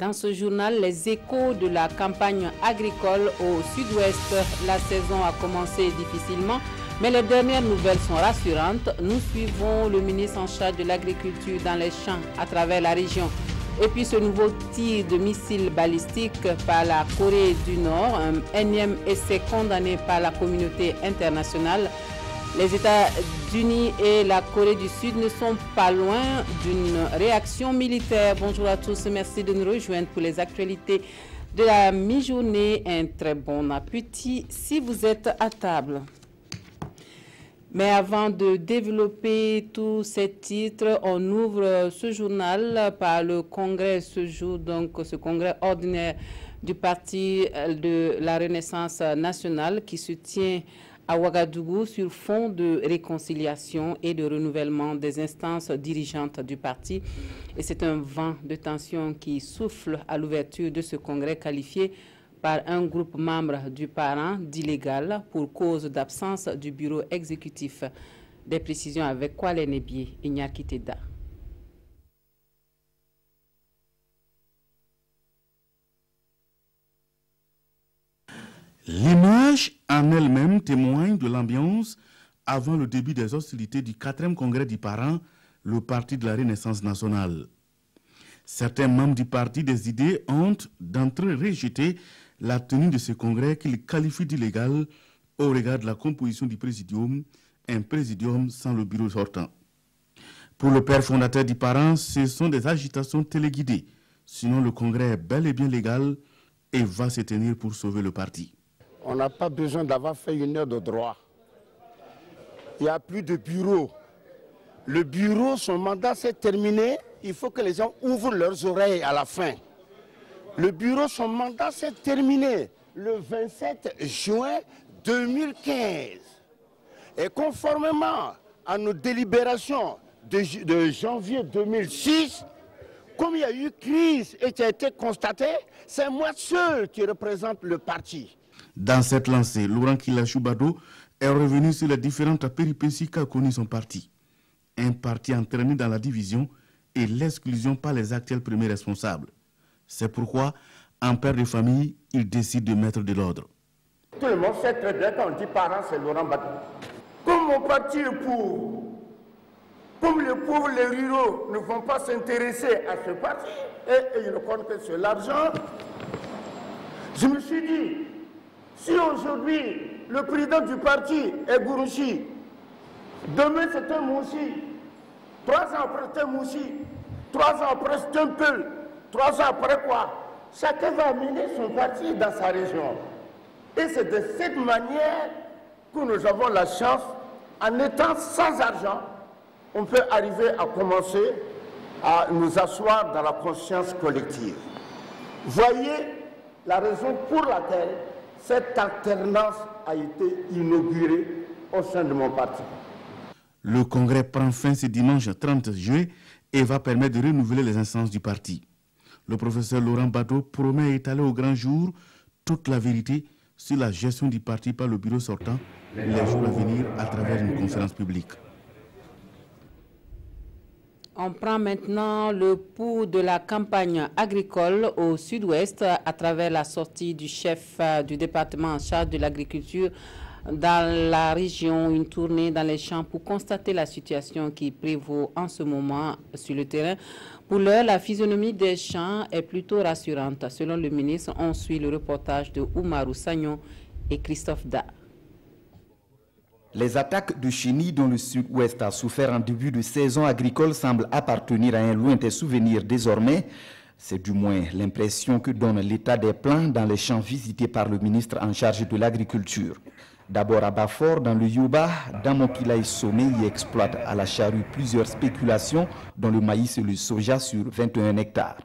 Dans ce journal, les échos de la campagne agricole au sud-ouest. La saison a commencé difficilement, mais les dernières nouvelles sont rassurantes. Nous suivons le ministre en charge de l'agriculture dans les champs à travers la région. Et puis ce nouveau tir de missiles balistiques par la Corée du Nord, un énième essai condamné par la communauté internationale. Les États-Unis et la Corée du Sud ne sont pas loin d'une réaction militaire. Bonjour à tous, merci de nous rejoindre pour les actualités de la mi-journée. Un très bon appétit si vous êtes à table. Mais avant de développer tous ces titres, on ouvre ce journal par le congrès ce jour, donc ce congrès ordinaire du Parti de la Renaissance nationale qui se tient à Ouagadougou sur fond de réconciliation et de renouvellement des instances dirigeantes du parti. Et c'est un vent de tension qui souffle à l'ouverture de ce congrès qualifié par un groupe membre du parent d'illégal pour cause d'absence du bureau exécutif. Des précisions avec Kwale Nebié et Nyaki Teda. L'image en elle-même témoigne de l'ambiance avant le début des hostilités du 4e congrès du parent, le Parti de la Renaissance nationale. Certains membres du Parti des idées ont d'entrée rejeté la tenue de ce congrès qu'ils qualifient d'illégal au regard de la composition du présidium, un présidium sans le bureau sortant. Pour le père fondateur du parent, ce sont des agitations téléguidées. Sinon, le congrès est bel et bien légal et va se tenir pour sauver le parti. On n'a pas besoin d'avoir fait une heure de droit. Il n'y a plus de bureau. Le bureau, son mandat s'est terminé. Il faut que les gens ouvrent leurs oreilles à la fin. Le bureau, son mandat s'est terminé le 27 juin 2015. Et conformément à nos délibérations de janvier 2006, comme il y a eu crise et qui a été constatée, c'est moi seul qui représente le parti. Dans cette lancée, Laurent Kila-Choubado est revenu sur les différentes péripéties qu'a connu son parti. Un parti entraîné dans la division et l'exclusion par les actuels premiers responsables. C'est pourquoi, en père de famille, il décide de mettre de l'ordre. Tout le monde sait très bien quand on dit parent, c'est Laurent Gbadou. Comme mon parti est pauvre, comme les pauvres, les ruraux ne vont pas s'intéresser à ce parti, et ils ne comptent que sur l'argent, je me suis dit, si aujourd'hui le président du parti est Gourouchi, demain c'est un Moussi, 3 ans après c'est un Moussi, 3 ans après c'est un Peul, 3 ans après quoi? Chacun va amener son parti dans sa région. Et c'est de cette manière que nous avons la chance, en étant sans argent, on peut arriver à commencer à nous asseoir dans la conscience collective. Voyez la raison pour laquelle cette alternance a été inaugurée au sein de mon parti. Le congrès prend fin ce dimanche 30 juillet et va permettre de renouveler les instances du parti. Le professeur Laurent Gbadou promet étaler au grand jour toute la vérité sur la gestion du parti par le bureau sortant les jours à venir à travers une conférence publique. On prend maintenant le pouls de la campagne agricole au sud-ouest à travers la sortie du chef du département en charge de l'agriculture dans la région, une tournée dans les champs pour constater la situation qui prévaut en ce moment sur le terrain. Pour l'heure, la physionomie des champs est plutôt rassurante. Selon le ministre, on suit le reportage de Oumarou Sagnon et Christophe Da. Les attaques de chenilles dont le sud-ouest a souffert en début de saison agricole semblent appartenir à un lointain souvenir désormais. C'est du moins l'impression que donne l'état des plants dans les champs visités par le ministre en charge de l'agriculture. D'abord à Bafor, dans le Yuba, Damokilaï Somé y exploite à la charrue plusieurs spéculations, dont le maïs et le soja sur 21 hectares.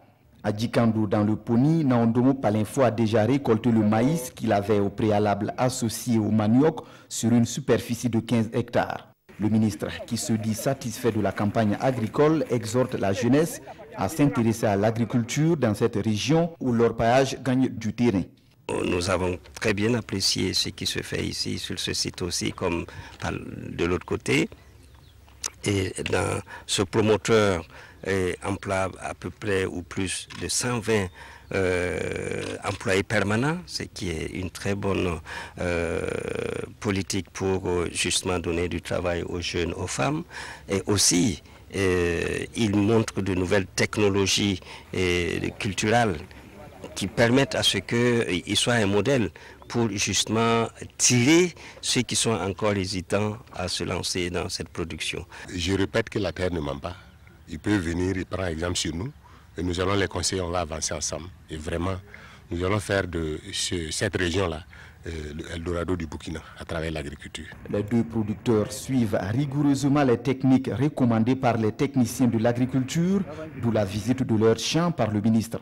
À Djikando, dans le Poni, Naondomo Palinfo a déjà récolté le maïs qu'il avait au préalable associé au manioc sur une superficie de 15 hectares. Le ministre, qui se dit satisfait de la campagne agricole, exhorte la jeunesse à s'intéresser à l'agriculture dans cette région où l'orpaillage gagne du terrain. Nous avons très bien apprécié ce qui se fait ici, sur ce site aussi, comme de l'autre côté. Et dans ce promoteur emploie à peu près ou plus de 120 employés permanents, ce qui est une très bonne politique pour justement donner du travail aux jeunes, aux femmes. Et aussi, il montre de nouvelles technologies culturelles qui permettent à ce qu'il soit un modèle pour justement tirer ceux qui sont encore hésitants à se lancer dans cette production. Je répète que la terre ne ment pas. Il peut venir, il prend exemple sur nous et nous allons les conseiller, on va avancer ensemble. Et vraiment, nous allons faire de cette région-là le Eldorado du Burkina à travers l'agriculture. Les deux producteurs suivent rigoureusement les techniques recommandées par les techniciens de l'agriculture, d'où la visite de leur champ par le ministre.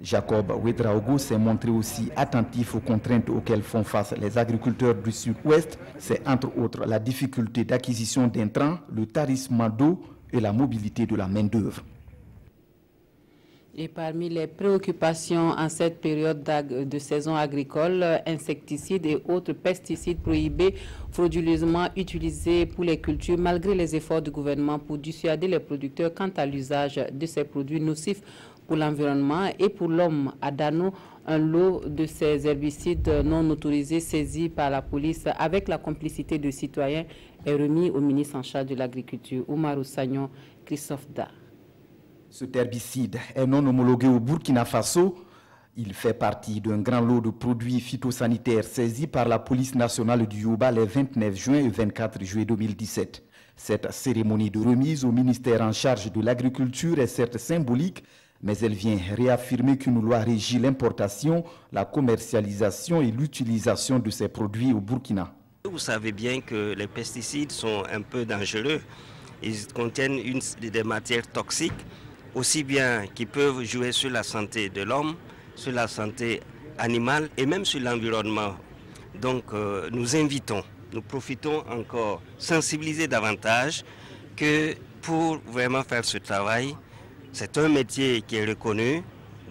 Jacob Ouedraogo s'est montré aussi attentif aux contraintes auxquelles font face les agriculteurs du Sud-Ouest. C'est entre autres la difficulté d'acquisition d'intrants, le tarissement d'eau et la mobilité de la main-d'œuvre. Et parmi les préoccupations en cette période de saison agricole, insecticides et autres pesticides prohibés frauduleusement utilisés pour les cultures malgré les efforts du gouvernement pour dissuader les producteurs quant à l'usage de ces produits nocifs pour l'environnement et pour l'homme. À Dano, un lot de ces herbicides non autorisés saisis par la police avec la complicité de citoyens est remis au ministre en charge de l'Agriculture, Oumarou Sagnon, Christophe Da. Cet herbicide est non homologué au Burkina Faso. Il fait partie d'un grand lot de produits phytosanitaires saisis par la police nationale du Yoruba les 29 juin et 24 juillet 2017. Cette cérémonie de remise au ministère en charge de l'Agriculture est certes symbolique, mais elle vient réaffirmer qu'une loi régit l'importation, la commercialisation et l'utilisation de ces produits au Burkina. Vous savez bien que les pesticides sont un peu dangereux. Ils contiennent des matières toxiques, aussi bien qui peuvent jouer sur la santé de l'homme, sur la santé animale et même sur l'environnement. Donc nous profitons encore, sensibiliser davantage que pour vraiment faire ce travail, c'est un métier qui est reconnu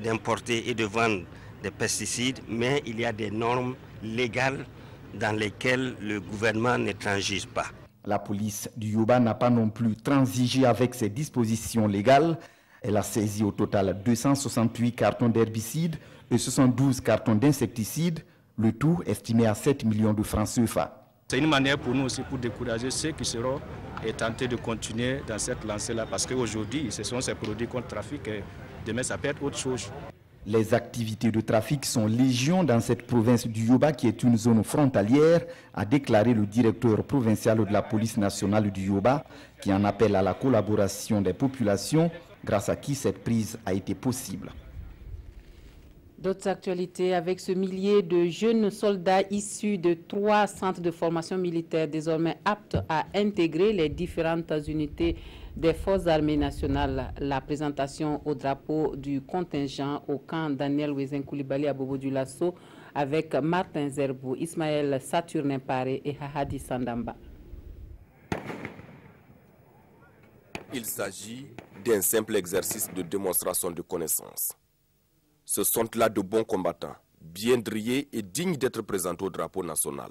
d'importer et de vendre des pesticides, mais il y a des normes légales dans lesquelles le gouvernement ne transige pas. La police du Yoruba n'a pas non plus transigé avec ces dispositions légales. Elle a saisi au total 268 cartons d'herbicides et 72 cartons d'insecticides, le tout estimé à 7 millions de francs CFA. C'est une manière pour nous aussi pour décourager ceux qui seront et tenter de continuer dans cette lancée-là parce qu'aujourd'hui, ce sont ces produits qu'on trafique et demain, ça peut être autre chose. Les activités de trafic sont légion dans cette province du Yoruba qui est une zone frontalière, a déclaré le directeur provincial de la police nationale du Yoruba qui en appelle à la collaboration des populations grâce à qui cette prise a été possible. D'autres actualités avec ce millier de jeunes soldats issus de 3 centres de formation militaire désormais aptes à intégrer les différentes unités des forces armées nationales. La présentation au drapeau du contingent au camp Daniel Wezen Koulibaly à Bobo du Lasso avec Martin Zerbou, Ismaël Saturnin Paré et Hahadi Sandamba. Il s'agit d'un simple exercice de démonstration de connaissance. Ce sont là de bons combattants, bien drillés et dignes d'être présentés au drapeau national.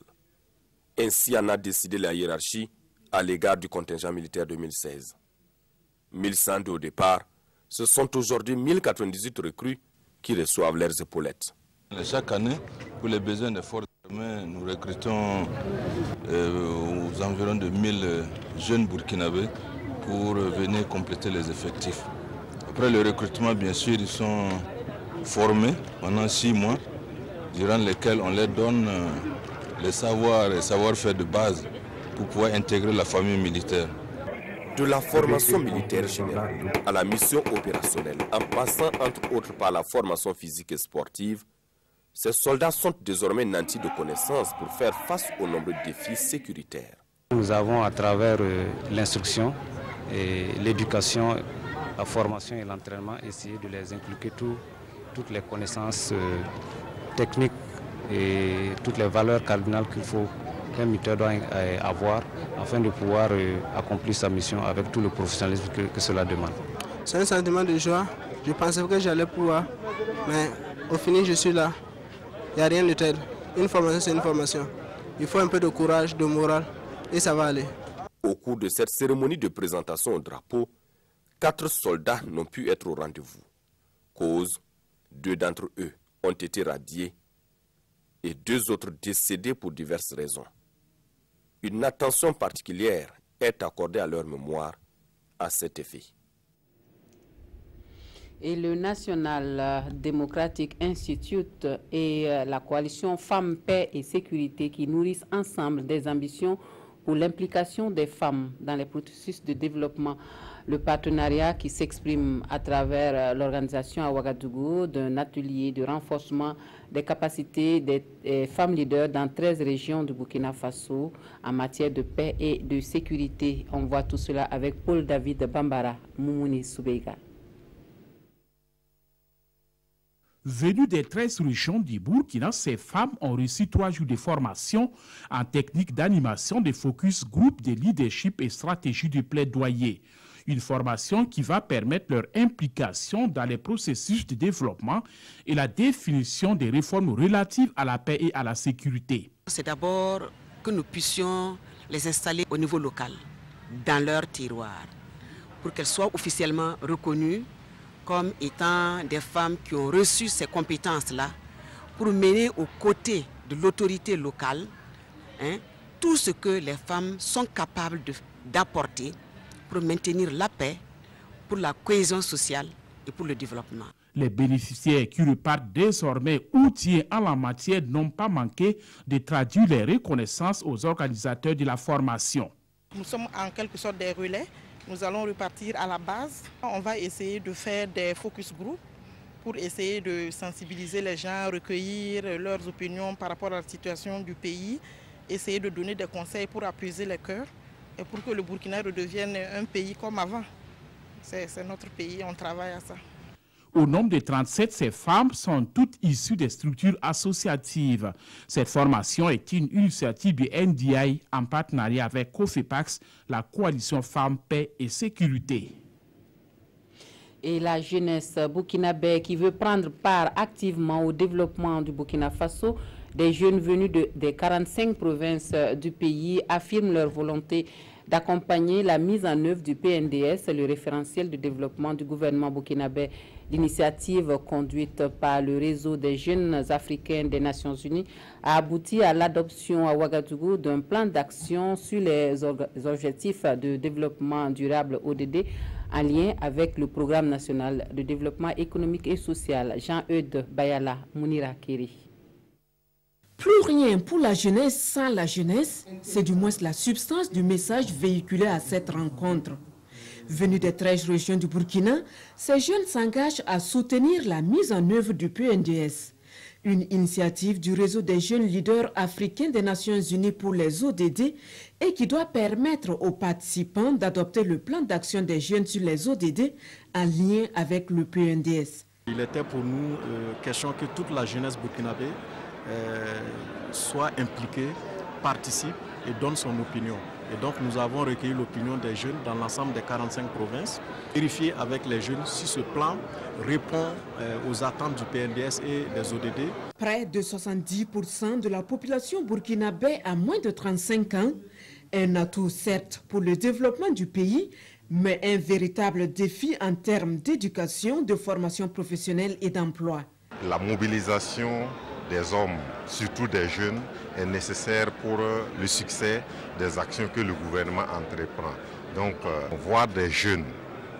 Ainsi en a décidé la hiérarchie à l'égard du contingent militaire 2016. 1100 au départ, ce sont aujourd'hui 1098 recrues qui reçoivent leurs épaulettes. Chaque année, pour les besoins des forces armées, nous recrutons aux environs de 1000 jeunes burkinabés pour venir compléter les effectifs. Après le recrutement, bien sûr, ils sont formés pendant 6 mois, durant lesquels on leur donne les savoirs et savoir-faire de base pour pouvoir intégrer la famille militaire. De la formation militaire générale à la mission opérationnelle, en passant entre autres par la formation physique et sportive, ces soldats sont désormais nantis de connaissances pour faire face aux nombreux défis sécuritaires. Nous avons à travers l'instruction et l'éducation, la formation et l'entraînement essayé de les inculquer toutes les connaissances techniques et toutes les valeurs cardinales qu'il faut qu'un militaire doit avoir afin de pouvoir accomplir sa mission avec tout le professionnalisme que cela demande. C'est un sentiment de joie. Je pensais que j'allais pouvoir, mais au final je suis là. Il n'y a rien de tel. Une formation, c'est une formation. Il faut un peu de courage, de morale et ça va aller. Au cours de cette cérémonie de présentation au drapeau, 4 soldats n'ont pu être au rendez-vous. Cause, 2 d'entre eux ont été radiés et 2 autres décédés pour diverses raisons. Une attention particulière est accordée à leur mémoire à cet effet. Et le National Democratic Institute et la coalition Femmes, Paix et Sécurité qui nourrissent ensemble des ambitions pour l'implication des femmes dans les processus de développement. Le partenariat qui s'exprime à travers l'organisation à Ouagadougou d'un atelier de renforcement des capacités des femmes leaders dans 13 régions du Burkina Faso en matière de paix et de sécurité. On voit tout cela avec Paul David Bambara, Moumouni Soubeiga. Venues des 13 régions du Burkina, ces femmes ont reçu 3 jours de formation en technique d'animation, de focus group, de leadership et stratégie de plaidoyer. Une formation qui va permettre leur implication dans les processus de développement et la définition des réformes relatives à la paix et à la sécurité. C'est d'abord que nous puissions les installer au niveau local, dans leur terroir, pour qu'elles soient officiellement reconnues comme étant des femmes qui ont reçu ces compétences-là pour mener aux côtés de l'autorité locale tout ce que les femmes sont capables d'apporter pour maintenir la paix, pour la cohésion sociale et pour le développement. Les bénéficiaires qui repartent désormais outillés en la matière n'ont pas manqué de traduire les reconnaissances aux organisateurs de la formation. Nous sommes en quelque sorte des relais. Nous allons repartir à la base. On va essayer de faire des focus group pour essayer de sensibiliser les gens, recueillir leurs opinions par rapport à la situation du pays, essayer de donner des conseils pour apaiser les cœurs et pour que le Burkina redevienne un pays comme avant. C'est notre pays, on travaille à ça. Au nombre de 37, ces femmes sont toutes issues des structures associatives. Cette formation est une initiative du NDI en partenariat avec COFEPAX, la coalition Femmes, Paix et Sécurité. Et la jeunesse burkinabé qui veut prendre part activement au développement du Burkina Faso, des jeunes venus des 45 provinces du pays affirment leur volonté d'accompagner la mise en œuvre du PNDS, le référentiel de développement du gouvernement burkinabé. L'initiative conduite par le réseau des jeunes africains des Nations Unies a abouti à l'adoption à Ouagadougou d'un plan d'action sur les objectifs de développement durable ODD en lien avec le programme national de développement économique et social. Jean-Eudes Bayala, Mounira Kiri. Plus rien pour la jeunesse sans la jeunesse, c'est du moins la substance du message véhiculé à cette rencontre. Venus des 13 régions du Burkina, ces jeunes s'engagent à soutenir la mise en œuvre du PNDS, une initiative du réseau des jeunes leaders africains des Nations Unies pour les ODD et qui doit permettre aux participants d'adopter le plan d'action des jeunes sur les ODD en lien avec le PNDS. Il était pour nous question que toute la jeunesse burkinabé soit impliquée, participe et donne son opinion. Et donc nous avons recueilli l'opinion des jeunes dans l'ensemble des 45 provinces, vérifier avec les jeunes si ce plan répond aux attentes du PNDS et des ODD. Près de 70% de la population burkinabé a moins de 35 ans, un atout certes pour le développement du pays, mais un véritable défi en termes d'éducation, de formation professionnelle et d'emploi. La mobilisation des hommes, surtout des jeunes, est nécessaire pour le succès des actions que le gouvernement entreprend. Donc, voir des jeunes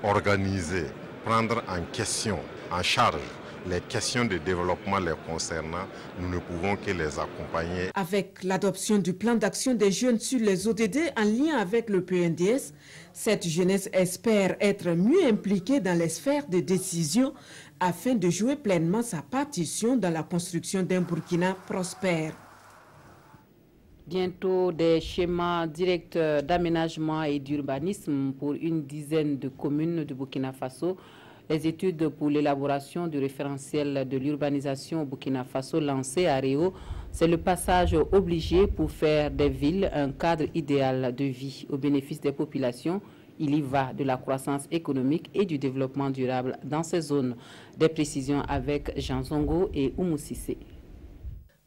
organisés, prendre en question, en charge, les questions de développement les concernant, nous ne pouvons que les accompagner. Avec l'adoption du plan d'action des jeunes sur les ODD en lien avec le PNDS, cette jeunesse espère être mieux impliquée dans les sphères de décision afin de jouer pleinement sa partition dans la construction d'un Burkina prospère. Bientôt, des schémas directeurs d'aménagement et d'urbanisme pour une dizaine de communes du Burkina Faso. Les études pour l'élaboration du référentiel de l'urbanisation au Burkina Faso lancé à Réau, c'est le passage obligé pour faire des villes un cadre idéal de vie au bénéfice des populations. Il y va de la croissance économique et du développement durable dans ces zones. Des précisions avec Jean Zongo et Oumou Sissé.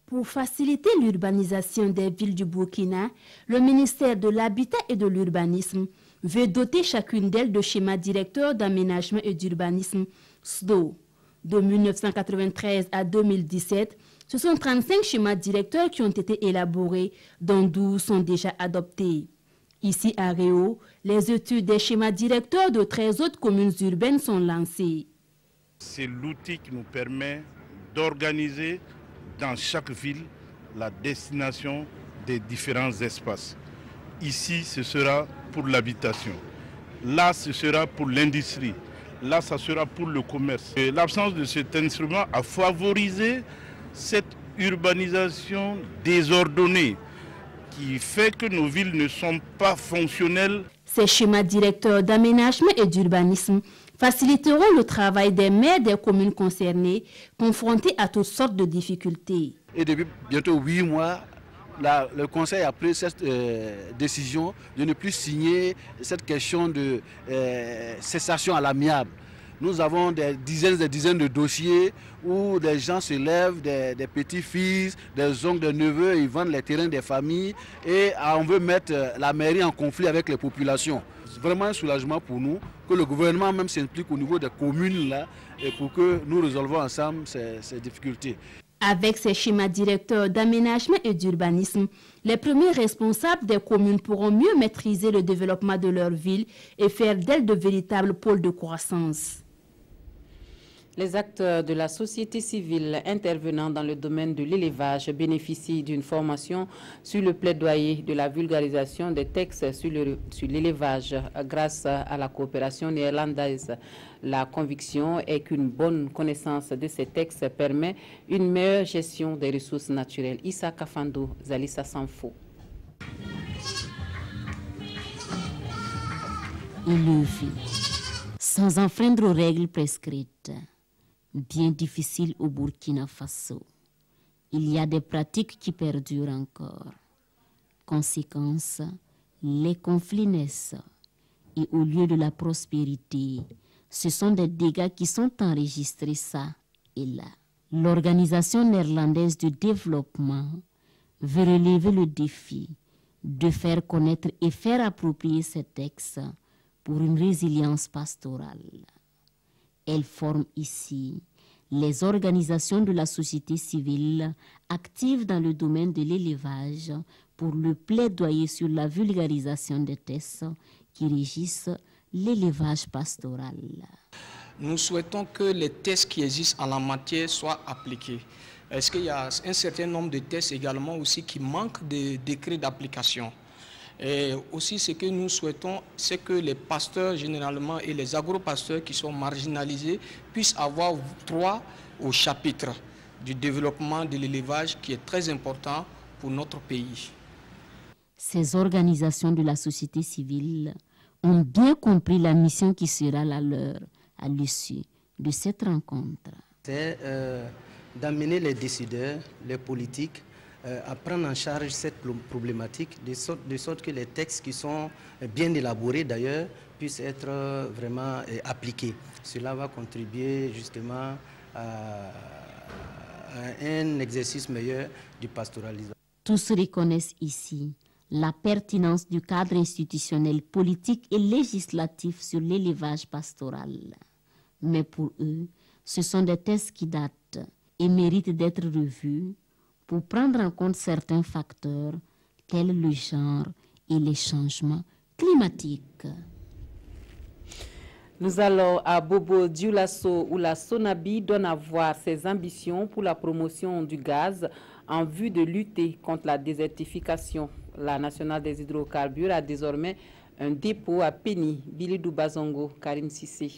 Pour faciliter l'urbanisation des villes du Burkina, le ministère de l'Habitat et de l'Urbanisme veut doter chacune d'elles de schémas directeurs d'aménagement et d'urbanisme SDO. De 1993 à 2017, ce sont 35 schémas directeurs qui ont été élaborés, dont 12 sont déjà adoptés. Ici à Réau, les études des schémas directeurs de 13 autres communes urbaines sont lancées. C'est l'outil qui nous permet d'organiser dans chaque ville la destination des différents espaces. Ici, ce sera pour l'habitation. Là, ce sera pour l'industrie. Là, ça sera pour le commerce. L'absence de cet instrument a favorisé cette urbanisation désordonnée qui fait que nos villes ne sont pas fonctionnelles. Ces schémas directeurs d'aménagement et d'urbanisme faciliteront le travail des maires des communes concernées, confrontés à toutes sortes de difficultés. Et depuis bientôt 8 mois, le Conseil a pris cette décision de ne plus signer cette question de cessation à l'amiable. Nous avons des dizaines de dossiers où des gens se lèvent, des petits-fils, des oncles, des neveux, ils vendent les terrains des familles et on veut mettre la mairie en conflit avec les populations. C'est vraiment un soulagement pour nous que le gouvernement même s'implique au niveau des communes là, et pour que nous résolvons ensemble ces difficultés. Avec ces schémas directeurs d'aménagement et d'urbanisme, les premiers responsables des communes pourront mieux maîtriser le développement de leur ville et faire d'elles de véritables pôles de croissance. Les acteurs de la société civile intervenant dans le domaine de l'élevage bénéficient d'une formation sur le plaidoyer de la vulgarisation des textes sur l'élevage grâce à la coopération néerlandaise. La conviction est qu'une bonne connaissance de ces textes permet une meilleure gestion des ressources naturelles. Issa Kafando, Zalissa Sanfo. Élever sans enfreindre aux règles prescrites. Bien difficile au Burkina Faso. Il y a des pratiques qui perdurent encore. Conséquence, les conflits naissent. Et au lieu de la prospérité, ce sont des dégâts qui sont enregistrés ça et là. L'Organisation néerlandaise de développement veut relever le défi de faire connaître et faire approprier ces textes pour une résilience pastorale. Elle forme ici les organisations de la société civile actives dans le domaine de l'élevage pour le plaidoyer sur la vulgarisation des textes qui régissent l'élevage pastoral. Nous souhaitons que les tests qui existent en la matière soient appliqués. Est-ce qu'il y a un certain nombre de tests également aussi qui manquent de décrets d'application? Et aussi, ce que nous souhaitons, c'est que les pasteurs généralement et les agro-pasteurs qui sont marginalisés puissent avoir droit au chapitre du développement de l'élevage qui est très important pour notre pays. Ces organisations de la société civile ont bien compris la mission qui sera la leur à l'issue de cette rencontre. C'est d'amener les décideurs, les politiques, à prendre en charge cette problématique, de sorte que les textes qui sont bien élaborés d'ailleurs puissent être vraiment appliqués. Cela va contribuer justement à un exercice meilleur du pastoralisme. Tous reconnaissent ici la pertinence du cadre institutionnel, politique et législatif sur l'élevage pastoral. Mais pour eux, ce sont des textes qui datent et méritent d'être revus pour prendre en compte certains facteurs tels le genre et les changements climatiques. Nous allons à Bobo Dioulasso où la Sonabi donne à voir ses ambitions pour la promotion du gaz en vue de lutter contre la désertification. La Nationale des hydrocarbures a désormais un dépôt à Péni, Bilidou Bazongo, Karim Sissé.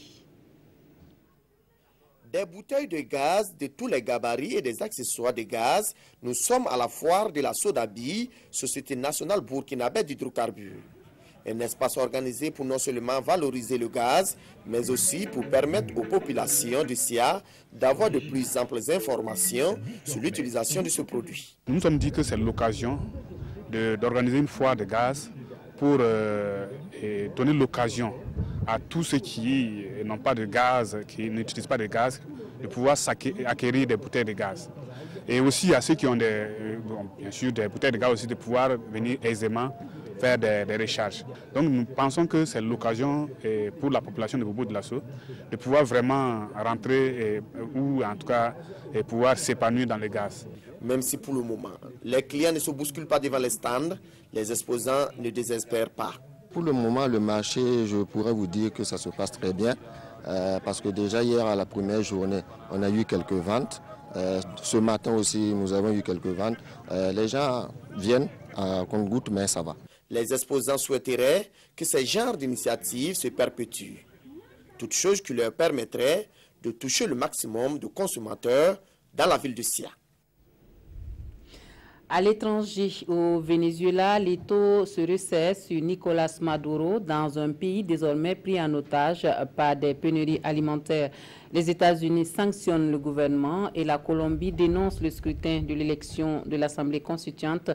Des bouteilles de gaz de tous les gabarits et des accessoires de gaz, nous sommes à la foire de la Sodabi, Société nationale burkinabé d'hydrocarbures. Un espace organisé pour non seulement valoriser le gaz, mais aussi pour permettre aux populations du SIA d'avoir de plus amples informations sur l'utilisation de ce produit. Nous nous sommes dit que c'est l'occasion d'organiser une foire de gaz pour donner l'occasion à tous ceux qui n'ont pas de gaz, qui n'utilisent pas de gaz, de pouvoir acquérir des bouteilles de gaz. Et aussi à ceux qui ont bien sûr des bouteilles de gaz aussi de pouvoir venir aisément faire des recharges. Donc nous pensons que c'est l'occasion pour la population de Bobo-Dioulasso de pouvoir vraiment rentrer ou en tout cas pouvoir s'épanouir dans le gaz. Même si pour le moment, les clients ne se bousculent pas devant les stands, les exposants ne désespèrent pas. Pour le moment, le marché, je pourrais vous dire que ça se passe très bien parce que déjà hier à la première journée, on a eu quelques ventes. Ce matin aussi, nous avons eu quelques ventes. Les gens viennent à compte-gouttes, mais ça va. Les exposants souhaiteraient que ces genres d'initiatives se perpétuent. Toute chose qui leur permettrait de toucher le maximum de consommateurs dans la ville de Sia. À l'étranger, au Venezuela, les taux se resserrent sur Nicolas Maduro dans un pays désormais pris en otage par des pénuries alimentaires. Les États-Unis sanctionnent le gouvernement et la Colombie dénonce le scrutin de l'élection de l'Assemblée constituante.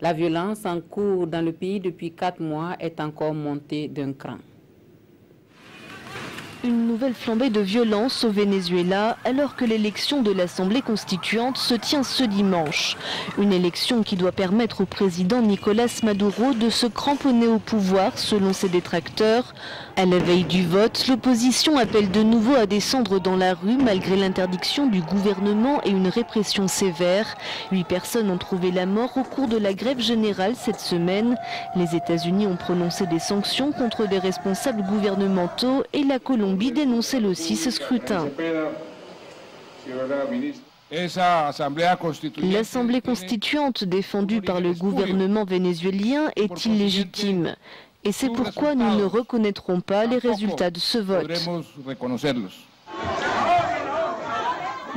La violence en cours dans le pays depuis 4 mois est encore montée d'un cran. Une nouvelle flambée de violence au Venezuela alors que l'élection de l'Assemblée constituante se tient ce dimanche. Une élection qui doit permettre au président Nicolas Maduro de se cramponner au pouvoir selon ses détracteurs. À la veille du vote, l'opposition appelle de nouveau à descendre dans la rue malgré l'interdiction du gouvernement et une répression sévère. 8 personnes ont trouvé la mort au cours de la grève générale cette semaine. Les États-Unis ont prononcé des sanctions contre des responsables gouvernementaux et la Colombie dénonce elle aussi ce scrutin. L'Assemblée constituante défendue par le gouvernement vénézuélien est illégitime. Et c'est pourquoi nous ne reconnaîtrons pas les résultats de ce vote.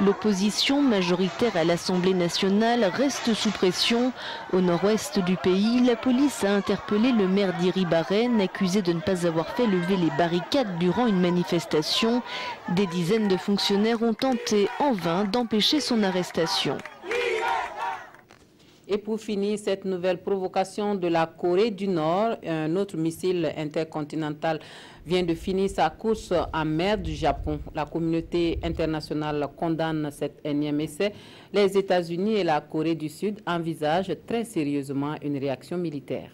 L'opposition majoritaire à l'Assemblée nationale reste sous pression. Au nord-ouest du pays, la police a interpellé le maire d'Iribarren, accusé de ne pas avoir fait lever les barricades durant une manifestation. Des dizaines de fonctionnaires ont tenté en vain d'empêcher son arrestation. Et pour finir, cette nouvelle provocation de la Corée du Nord, un autre missile intercontinental vient de finir sa course en mer du Japon. La communauté internationale condamne cet énième essai. Les États-Unis et la Corée du Sud envisagent très sérieusement une réaction militaire.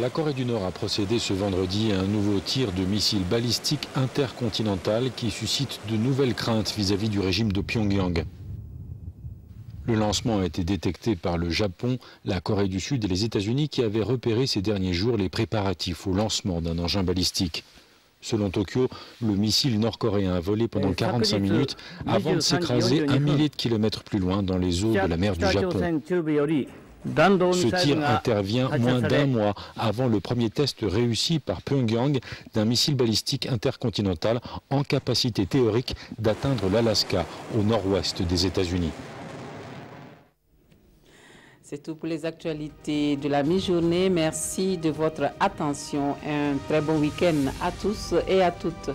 La Corée du Nord a procédé ce vendredi à un nouveau tir de missiles balistiques intercontinental qui suscite de nouvelles craintes vis-à-vis du régime de Pyongyang. Le lancement a été détecté par le Japon, la Corée du Sud et les États-Unis qui avaient repéré ces derniers jours les préparatifs au lancement d'un engin balistique. Selon Tokyo, le missile nord-coréen a volé pendant 45 minutes avant de s'écraser 1 millier de kilomètres plus loin dans les eaux de la mer du Japon. Ce tir intervient moins d'1 mois avant le premier test réussi par Pyongyang d'un missile balistique intercontinental en capacité théorique d'atteindre l'Alaska au nord-ouest des États-Unis. C'est tout pour les actualités de la mi-journée. Merci de votre attention. Un très bon week-end à tous et à toutes.